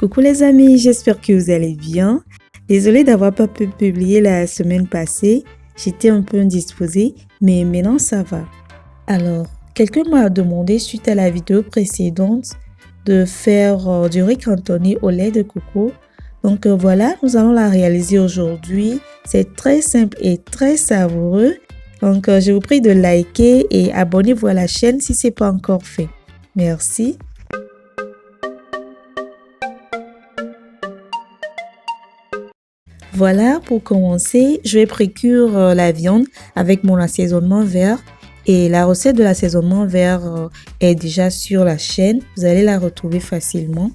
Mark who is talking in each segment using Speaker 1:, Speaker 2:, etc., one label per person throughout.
Speaker 1: Coucou les amis, j'espère que vous allez bien. Désolée d'avoir pas pu publier la semaine passée, j'étais un peu indisposée, mais maintenant ça va. Alors, quelqu'un m'a demandé suite à la vidéo précédente de faire du riz cantonné au lait de coco. Donc voilà, nous allons la réaliser aujourd'hui. C'est très simple et très savoureux. Donc je vous prie de liker et abonnez-vous à la chaîne si ce n'est pas encore fait. Merci. Voilà, pour commencer, je vais précuire la viande avec mon assaisonnement vert. Et la recette de l'assaisonnement vert est déjà sur la chaîne. Vous allez la retrouver facilement.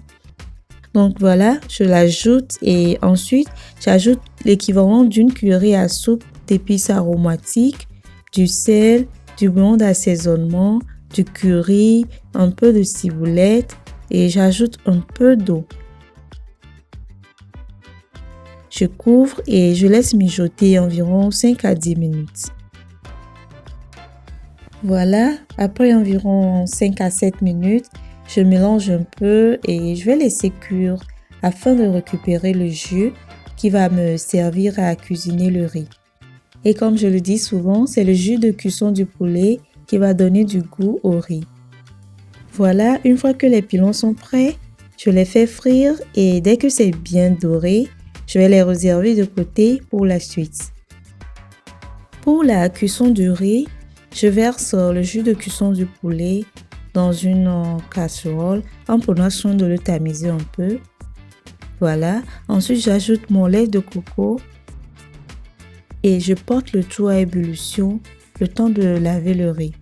Speaker 1: Donc voilà, je l'ajoute et ensuite, j'ajoute l'équivalent d'une cuillerée à soupe d'épices aromatiques, du sel, du bouillon d'assaisonnement, du curry, un peu de ciboulette et j'ajoute un peu d'eau. Je couvre et je laisse mijoter environ 5 à 10 minutes. Voilà, après environ 5 à 7 minutes, je mélange un peu et je vais laisser cuire afin de récupérer le jus qui va me servir à cuisiner le riz. Et comme je le dis souvent, c'est le jus de cuisson du poulet qui va donner du goût au riz. Voilà, une fois que les pilons sont prêts, je les fais frire et dès que c'est bien doré, je vais les réserver de côté pour la suite. Pour la cuisson du riz, je verse le jus de cuisson du poulet dans une casserole en prenant soin de le tamiser un peu. Voilà. Ensuite, j'ajoute mon lait de coco et je porte le tout à ébullition le temps de laver le riz.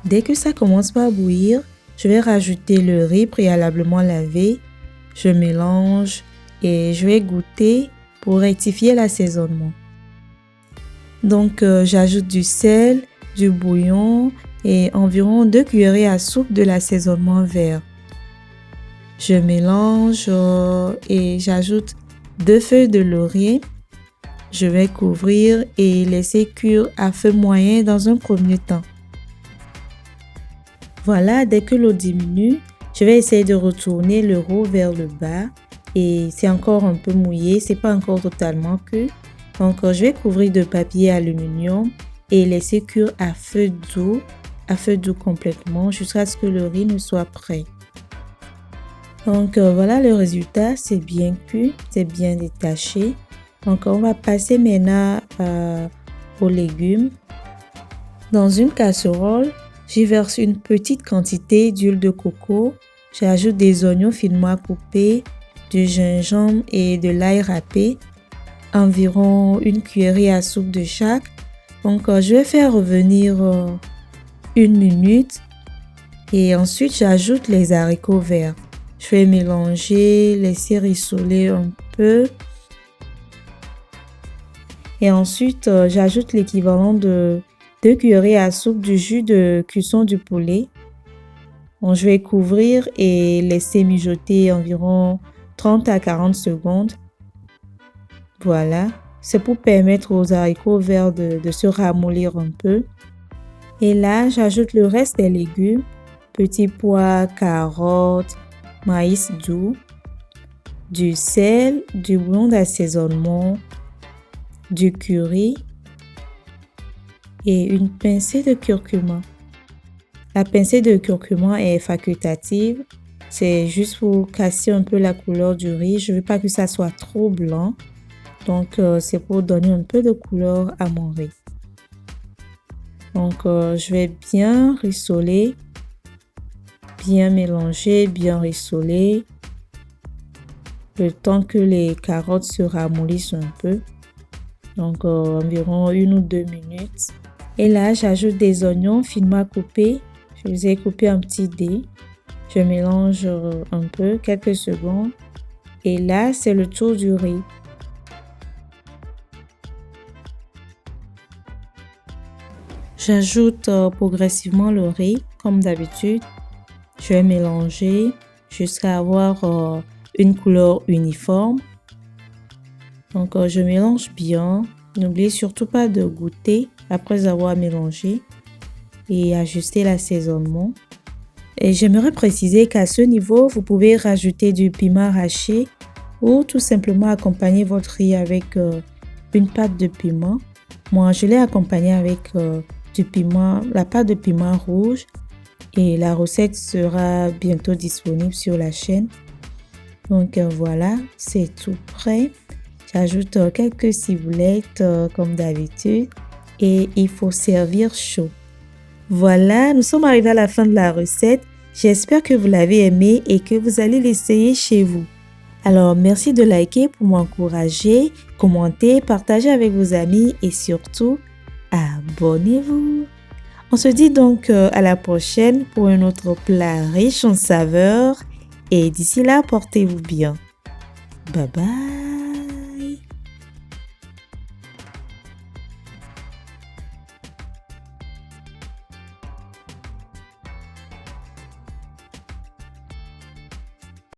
Speaker 1: Dès que ça commence à bouillir, je vais rajouter le riz préalablement lavé. Je mélange et je vais goûter pour rectifier l'assaisonnement. Donc, j'ajoute du sel, du bouillon et environ 2 cuillerées à soupe de l'assaisonnement vert. Je mélange et j'ajoute 2 feuilles de laurier. Je vais couvrir et laisser cuire à feu moyen dans un premier temps. Voilà, dès que l'eau diminue, je vais essayer de retourner le roux vers le bas et c'est encore un peu mouillé, c'est pas encore totalement cuit. Donc, je vais couvrir de papier aluminium et laisser cuire à feu doux complètement jusqu'à ce que le riz ne soit prêt. Donc, voilà le résultat, c'est bien cuit, c'est bien détaché. Donc, on va passer maintenant aux légumes. Dans une casserole, j'y verse une petite quantité d'huile de coco. J'ajoute des oignons finement coupés, du gingembre et de l'ail râpé. Environ une cuillerée à soupe de chaque. Donc, je vais faire revenir 1 minute et ensuite j'ajoute les haricots verts. Je vais mélanger, laisser rissoler un peu et ensuite j'ajoute l'équivalent de 2 cuillerées à soupe du jus de cuisson du poulet. Bon, je vais couvrir et laisser mijoter environ 30 à 40 secondes. Voilà, c'est pour permettre aux haricots verts de se ramollir un peu. Et là, j'ajoute le reste des légumes, petits pois, carottes, maïs doux, du sel, du bouillon d'assaisonnement, du curry et une pincée de curcuma. La pincée de curcuma est facultative, c'est juste pour casser un peu la couleur du riz. Je ne veux pas que ça soit trop blanc. Donc, c'est pour donner un peu de couleur à mon riz. Donc, je vais bien rissoler, bien mélanger, bien rissoler, le temps que les carottes se ramollissent un peu. Donc, environ 1 ou 2 minutes. Et là, j'ajoute des oignons finement coupés. Je les ai coupés en petits dés. Je mélange un peu, quelques secondes. Et là, c'est le tour du riz. J'ajoute progressivement le riz, comme d'habitude. Je vais mélanger jusqu'à avoir une couleur uniforme. Donc, je mélange bien. N'oubliez surtout pas de goûter après avoir mélangé et ajuster l'assaisonnement. Et j'aimerais préciser qu'à ce niveau, vous pouvez rajouter du piment haché ou tout simplement accompagner votre riz avec une pâte de piment. Moi, je l'ai accompagné avec du piment, la pâte de piment rouge et la recette sera bientôt disponible sur la chaîne. Donc voilà, c'est tout prêt. J'ajoute quelques ciboulettes comme d'habitude et il faut servir chaud. Voilà, nous sommes arrivés à la fin de la recette. J'espère que vous l'avez aimé et que vous allez l'essayer chez vous. Alors, merci de liker pour m'encourager, commenter, partager avec vos amis et surtout, abonnez-vous. On se dit donc à la prochaine pour un autre plat riche en saveurs et d'ici là, portez-vous bien. Bye bye.